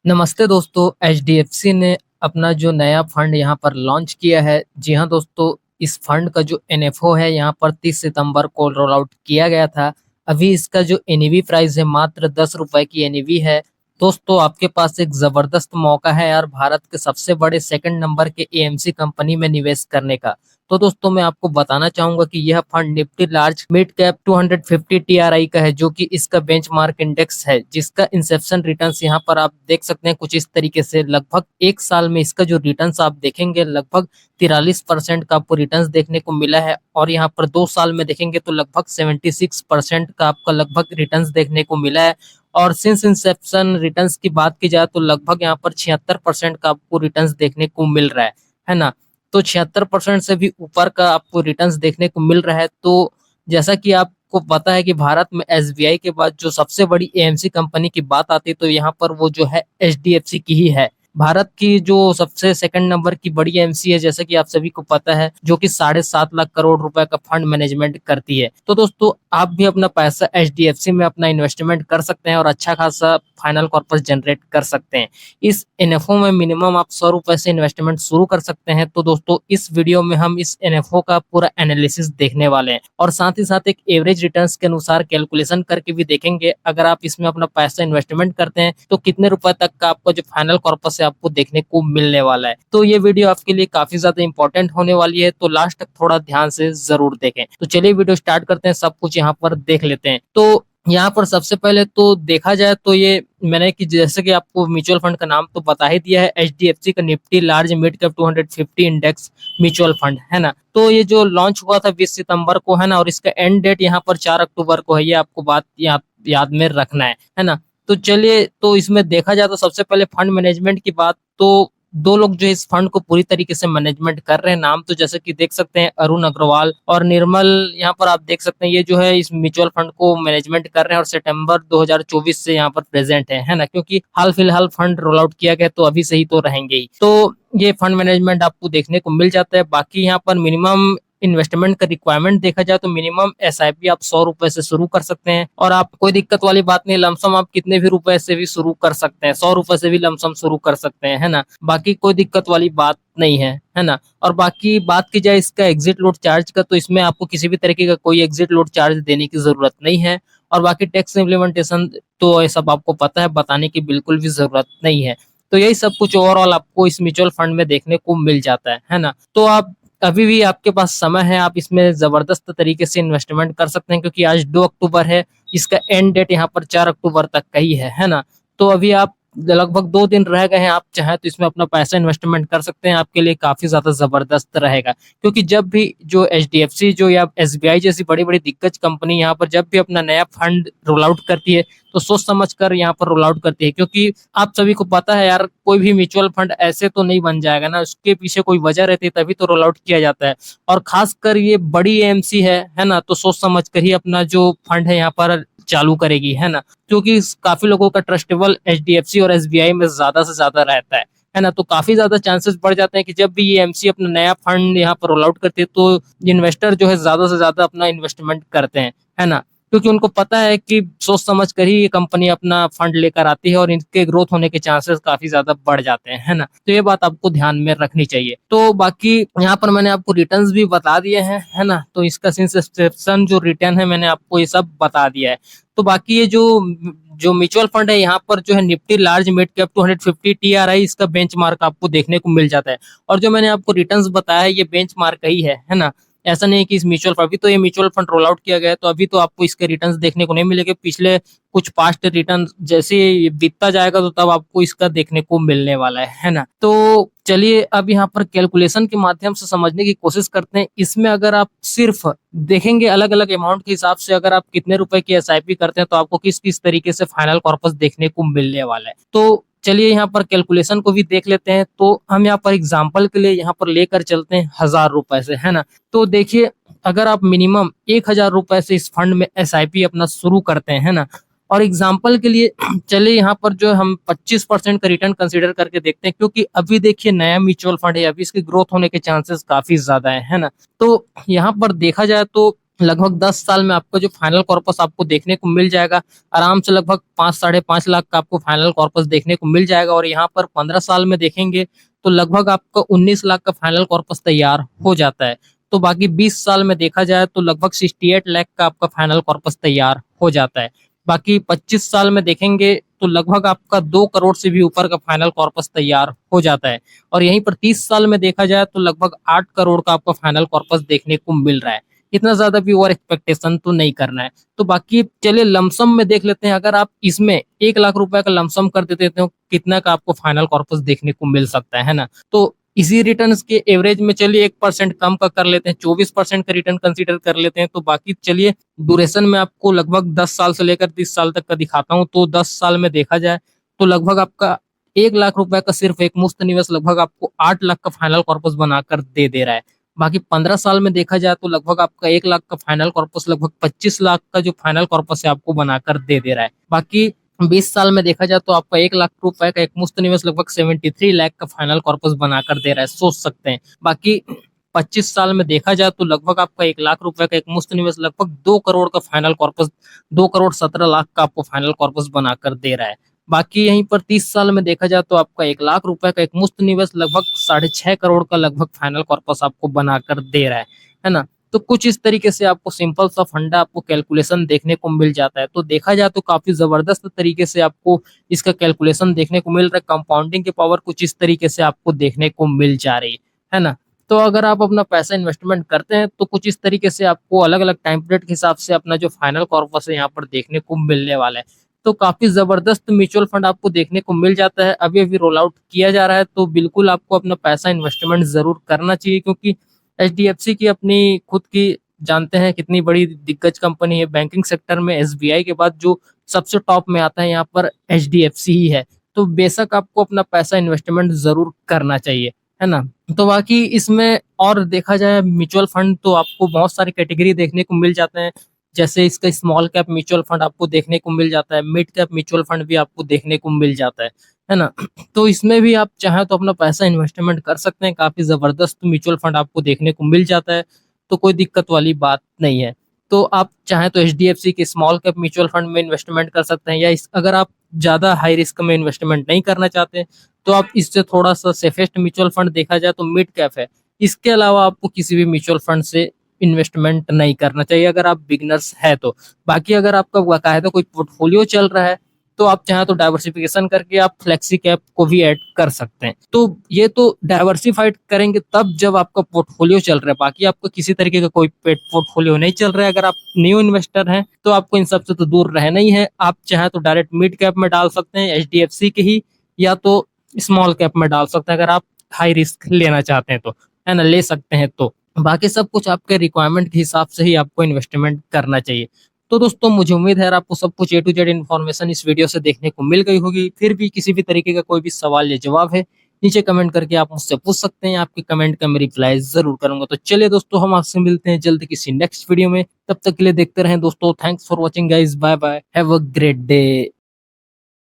नमस्ते दोस्तों। एचडीएफसी ने अपना जो नया फंड यहाँ पर लॉन्च किया है। जी हाँ दोस्तों, इस फंड का जो एनएफओ है यहाँ पर 30 सितंबर को रोल आउट किया गया था। अभी इसका जो एनईवी प्राइस है मात्र 10 रुपए की एनईवी है। दोस्तों, आपके पास एक जबरदस्त मौका है यार, भारत के सबसे बड़े सेकंड नंबर के एएमसी कंपनी में निवेश करने का। तो दोस्तों, मैं आपको बताना चाहूंगा कि यह fund Nifty large mid cap 250 TRI का है, जो कि इसका बेंचमार्क इंडेक्स है, जिसका इंसेप्शन रिटर्न्स यहाँ पर आप देख सकते हैं कुछ इस तरीके से। लगभग एक साल में इसका जो रिटर्न्स आप देखेंगे लगभग 43% का आपको रिटर्न्स देखने को मिला है। और यहाँ पर 2 साल में देखेंगे तो लगभग 76% का आपका लगभग रिटर्न्स देखने को मिला है। और सिंस इंसेप्शन रिटर्न्स की बात की जाए तो लगभग यहाँ पर 76% का आपको रिटर्न्स देखने को मिल रहा है ना। तो 76% से भी ऊपर का आपको रिटर्न्स देखने को मिल रहा है। तो जैसा कि आपको पता है कि भारत में एसबीआई के बाद जो सबसे बड़ी एएमसी कंपनी की बात आती है तो यहाँ पर वो जो है एचडीएफसी की ही है। भारत की जो सबसे सेकंड नंबर की बड़ी एएमसी है, जैसा कि आप सभी को पता है, जो कि 7.5 लाख करोड़ रुपए का फंड मैनेजमेंट करती है। तो दोस्तों, आप भी अपना पैसा एचडीएफसी में अपना इन्वेस्टमेंट कर सकते हैं और अच्छा खासा फाइनल कॉर्पस जनरेट कर सकते हैं। इस एनएफओ में मिनिमम आप 100 रुपए से इन्वेस्टमेंट शुरू कर सकते हैं। तो दोस्तों, इस वीडियो में हम इस एनएफओ का पूरा एनालिसिस देखने वाले हैं और साथ ही साथ एक एवरेज रिटर्न्स के अनुसार कैलकुलेशन करके भी देखेंगे। अगर आप इसमें अपना पैसा इन्वेस्टमेंट करते हैं तो कितने रुपए तक का आपका जो फाइनल कॉर्पस है आपको देखने को मिलने वाला है। तो ये वीडियो आपके लिए काफी ज्यादा इंपॉर्टेंट होने वाली है, तो लास्ट तक थोड़ा ध्यान से जरूर देखें। तो चलिए वीडियो स्टार्ट करते हैं, सब कुछ यहाँ पर देख लेते हैं। तो यहाँ पर सबसे पहले तो देखा जाए तो ये मैंने कि जैसे कि आपको म्यूचुअल फंड का नाम तो बता ही दिया है, एचडीएफसी का Nifty large mid cap 250 index mutual fund है ना। तो ये जो लॉन्च हुआ था 20 सितंबर को है ना, और इसका एंड डेट यहाँ पर 4 अक्टूबर को है। ये आपको बात याद में रखना है ना। तो चलिए, तो इसमें देखा जाए तो सबसे पहले फंड मैनेजमेंट की बात, तो दो लोग जो इस फंड को पूरी तरीके से मैनेजमेंट कर रहे हैं। नाम तो जैसे कि देख सकते हैं अरुण अग्रवाल और निर्मल, यहाँ पर आप देख सकते हैं ये जो है इस म्यूचुअल फंड को मैनेजमेंट कर रहे हैं और सितंबर 2024 से यहाँ पर प्रेजेंट है ना, क्योंकि हाल फिलहाल फंड रोल आउट किया गया तो अभी से ही तो रहेंगे ही। तो ये फंड मैनेजमेंट आपको देखने को मिल जाता है। बाकी यहाँ पर मिनिमम इन्वेस्टमेंट का रिक्वायरमेंट देखा जाए तो मिनिमम एसआईपी आप 100 रुपए से शुरू कर सकते हैं और आप कोई दिक्कत वाली बात नहीं, लमसम आप कितने भी रुपए से भी शुरू कर सकते हैं, 100 रुपए से भी लमसम शुरू कर सकते हैं, है ना। बाकी कोई दिक्कत वाली बात नहीं है ना। और बाकी बात की जाए इसका एग्जिट लोड चार्ज का, तो इसमें आपको किसी भी तरीके का कोई एग्जिट लोड चार्ज देने की जरूरत नहीं है। और बाकी टैक्स इम्प्लीमेंटेशन तो ये सब आपको पता है, बताने की बिल्कुल भी जरूरत नहीं है। तो यही सब कुछ ओवरऑल आपको इस म्यूचुअल फंड में देखने को मिल जाता है ना। तो आप अभी भी आपके पास समय है, आप इसमें जबरदस्त तरीके से इन्वेस्टमेंट कर सकते हैं, क्योंकि आज 2 अक्टूबर है, इसका एंड डेट यहाँ पर 4 अक्टूबर तक का ही है ना। तो अभी आप लगभग 2 दिन रह गए हैं, आप चाहें तो इसमें अपना पैसा इन्वेस्टमेंट कर सकते हैं, आपके लिए काफी ज्यादा जबरदस्त रहेगा। क्योंकि जब भी जो एचडीएफसी जो या एसबीआई जैसी बड़ी बड़ी दिग्गज कंपनी यहाँ पर जब भी अपना नया फंड रोल आउट करती है तो सोच समझ कर यहाँ पर रोल आउट करती है, क्योंकि आप सभी को पता है यार, कोई भी म्यूचुअल फंड ऐसे तो नहीं बन जाएगा ना, उसके पीछे कोई वजह रहती है तभी तो रोल आउट किया जाता है। और खासकर ये बड़ी एएमसी है ना, तो सोच समझ कर ही अपना जो फंड है यहाँ पर चालू करेगी, है ना। क्योंकि काफी लोगों का ट्रस्टेबल एचडीएफसी और एसबीआई में ज्यादा से ज्यादा रहता है ना। तो काफी ज्यादा चांसेस बढ़ जाते हैं कि जब भी ये एमसी अपना नया फंड यहाँ पर रोल आउट करते हैं तो इन्वेस्टर जो है ज्यादा से ज्यादा अपना इन्वेस्टमेंट करते हैं, है ना। क्योंकि उनको पता है कि सोच समझ कर ही ये कंपनी अपना फंड लेकर आती है और इनके ग्रोथ होने के चांसेस काफी ज्यादा बढ़ जाते हैं, है ना। तो ये बात आपको ध्यान में रखनी चाहिए। तो बाकी यहाँ पर मैंने आपको रिटर्न्स भी बता दिए हैं, है ना। तो इसका सिंसेप्शन जो रिटर्न है मैंने आपको ये सब बता दिया है। तो बाकी ये जो जो म्यूचुअल फंड है यहाँ पर जो है Nifty large mid cap 250 TRI, इसका बेंचमार्क आपको देखने को मिल जाता है। और जो मैंने आपको रिटर्न्स बताया ये बेंचमार्क ही है ना। ऐसा नहीं है कि इस म्यूचुअल फंड, अभी तो ये म्यूचुअल फंड रोल आउट किया गया है तो अभी तो आपको इसके रिटर्न्स देखने को नहीं मिलेंगे। पिछले कुछ पास्ट रिटर्न जैसे ये बीतता जाएगा तो तब आपको इसका देखने को मिलने वाला है ना। तो चलिए अब यहाँ पर कैलकुलेशन के माध्यम से समझने की कोशिश करते हैं। इसमें अगर आप सिर्फ देखेंगे अलग अलग अमाउंट के हिसाब से, अगर आप कितने रुपए की एसआईपी करते हैं तो आपको किस किस तरीके से फाइनल कॉर्पस देखने को मिलने वाला है। तो चलिए यहाँ पर कैलकुलेशन को भी देख लेते हैं। तो हम यहाँ पर एग्जाम्पल के लिए यहाँ पर लेकर चलते हैं 1000 रुपए से, है ना। तो देखिए, अगर आप मिनिमम 1000 रुपए से इस फंड में एसआईपी अपना शुरू करते हैं, है ना। और एग्जाम्पल के लिए चलिए यहाँ पर जो हम 25% का रिटर्न कंसीडर करके देखते हैं, क्योंकि अभी देखिए नया म्यूचुअल फंड है, अभी इसकी ग्रोथ होने के चांसेस काफी ज्यादा है ना। तो यहाँ पर देखा जाए तो लगभग 10 साल में आपका जो फाइनल कॉर्पस आपको देखने को मिल जाएगा। आराम से लगभग 5 साढ़े 5 लाख का आपको फाइनल कॉर्पस देखने को मिल जाएगा। और यहाँ पर 15 साल में देखेंगे तो लगभग आपका 19 लाख का फाइनल कॉर्पस तैयार हो जाता है। तो बाकी 20 साल में देखा जाए तो लगभग 68 लाख का आपका फाइनल कॉर्पस तैयार हो जाता है। बाकी 25 साल में देखेंगे तो लगभग आपका 2 करोड़ से भी ऊपर का फाइनल कॉर्पस तैयार हो जाता है। और यहीं पर 30 साल में देखा जाए तो लगभग 8 करोड़ का आपका फाइनल कॉर्पस देखने को मिल रहा है। इतना ज्यादा भी ओवर एक्सपेक्टेशन तो नहीं करना है। तो बाकी चलिए लमसम में देख लेते हैं, अगर आप इसमें 1 लाख रुपए का लमसम कर देते हो कितना का आपको फाइनल कॉर्पस देखने को मिल सकता है ना। तो इसी रिटर्न्स के एवरेज में चलिए 1% कम का कर लेते हैं, 24% का रिटर्न कंसीडर कर लेते हैं। तो बाकी चलिए ड्यूरेशन में आपको लगभग 10 साल से लेकर 30 साल तक का दिखाता हूँ। तो 10 साल में देखा जाए तो लगभग आपका 1 लाख रुपए का सिर्फ एक मुफ्त निवेश लगभग आपको 8 लाख का फाइनल कॉर्पस बनाकर दे रहा है। बाकी 15 साल में देखा जाए तो लगभग आपका 1 लाख का फाइनल कॉर्पस लगभग 25 लाख का जो फाइनल कॉर्पस है आपको बनाकर दे रहा है। बाकी 20 साल में देखा जाए तो आपका 1 लाख रुपए का एक मुफ्त निवेश लगभग 73 लाख का फाइनल कॉर्पस बनाकर दे रहा है, सोच सकते हैं। बाकी 25 साल में देखा जाए तो लगभग आपका 1 लाख रुपए का एक मुफ्त निवेश लगभग 2 करोड़ का फाइनल कॉर्पस 2 करोड़ 17 लाख का आपको फाइनल कॉर्पस बनाकर दे रहा है। बाकी यहीं पर 30 साल में देखा जाए तो आपका 1 लाख रुपए का एक मुफ्त निवेश लगभग 6.5 करोड़ का लगभग फाइनल कॉर्पस आपको बनाकर दे रहा है ना। तो कुछ इस तरीके से आपको सिंपल सा फंडा आपको कैलकुलेशन देखने को मिल जाता है। तो देखा जाए तो काफी जबरदस्त तरीके से आपको इसका कैलकुलेशन देखने को मिल रहा है। कंपाउंडिंग की पावर कुछ इस तरीके से आपको देखने को मिल जा रही है ना। तो अगर आप अपना पैसा इन्वेस्टमेंट करते हैं तो कुछ इस तरीके से आपको अलग अलग टाइम पीरियड के हिसाब से अपना जो फाइनल कॉर्पस है यहाँ पर देखने को मिलने वाला है। तो काफी जबरदस्त म्यूचुअल फंड आपको देखने को मिल जाता है। अभी अभी रोल आउट किया जा रहा है, तो बिल्कुल आपको अपना पैसा इन्वेस्टमेंट जरूर करना चाहिए, क्योंकि एचडीएफसी की अपनी खुद की जानते हैं कितनी बड़ी दिग्गज कंपनी है। बैंकिंग सेक्टर में एसबीआई के बाद जो सबसे टॉप में आता है यहाँ पर एचडीएफसी ही है। तो बेशक आपको अपना पैसा इन्वेस्टमेंट जरूर करना चाहिए, है ना। तो बाकी इसमें और देखा जाए म्यूचुअल फंड तो आपको बहुत सारी कैटेगरी देखने को मिल जाते हैं। जैसे इसका स्मॉल कैप म्यूचुअल फंड आपको देखने को मिल जाता है, मिड कैप म्यूचुअल फंड भी आपको देखने को मिल जाता है ना। तो इसमें भी आप चाहें तो अपना पैसा इन्वेस्टमेंट कर सकते हैं। काफी जबरदस्त म्यूचुअल फंड आपको देखने को मिल जाता है, तो कोई दिक्कत वाली बात नहीं है। तो आप चाहें तो एचडीएफसी के स्मॉल कैप म्यूचुअल फंड में इन्वेस्टमेंट कर सकते हैं, या अगर आप ज्यादा हाई रिस्क में इन्वेस्टमेंट नहीं करना चाहते तो आप इससे थोड़ा सा सेफेस्ट म्यूचुअल फंड देखा जाए तो मिड कैप है। इसके अलावा आपको किसी भी म्यूचुअल फंड से इन्वेस्टमेंट नहीं करना चाहिए अगर आप बिगनर्स है तो। बाकी अगर आपका बाकायदा कोई पोर्टफोलियो चल रहा है तो आप चाहें तो डाइवर्सिफिकेशन करके आप फ्लेक्सी कैप को भी ऐड कर सकते हैं। तो ये तो डाइवर्सिफाइड करेंगे तब जब आपका पोर्टफोलियो चल रहा है। बाकी आपका किसी तरीके का कोई पेट पोर्टफोलियो नहीं चल रहा है, अगर आप न्यू इन्वेस्टर हैं तो आपको इन सब से तो दूर रहना ही है। आप चाहें तो डायरेक्ट मिड कैप में डाल सकते हैं एचडीएफसी के ही, या तो स्मॉल कैप में डाल सकते हैं अगर आप हाई रिस्क लेना चाहते हैं तो, है ना, ले सकते हैं। तो बाकी सब कुछ आपके रिक्वायरमेंट के हिसाब से ही आपको इन्वेस्टमेंट करना चाहिए। तो दोस्तों मुझे उम्मीद है आपको सब कुछ ए टू जेड इन्फॉर्मेशन इस वीडियो से देखने को मिल गई होगी। फिर भी किसी भी तरीके का कोई भी सवाल या जवाब है नीचे कमेंट करके आप मुझसे पूछ सकते हैं। आपके कमेंट का मैं रिप्लाई जरूर करूंगा। तो चलिए दोस्तों, हम आपसे मिलते हैं जल्द किसी नेक्स्ट वीडियो में। तब तक के लिए देखते रहें दोस्तों। Thanks for watching guys, bye bye, have a great day.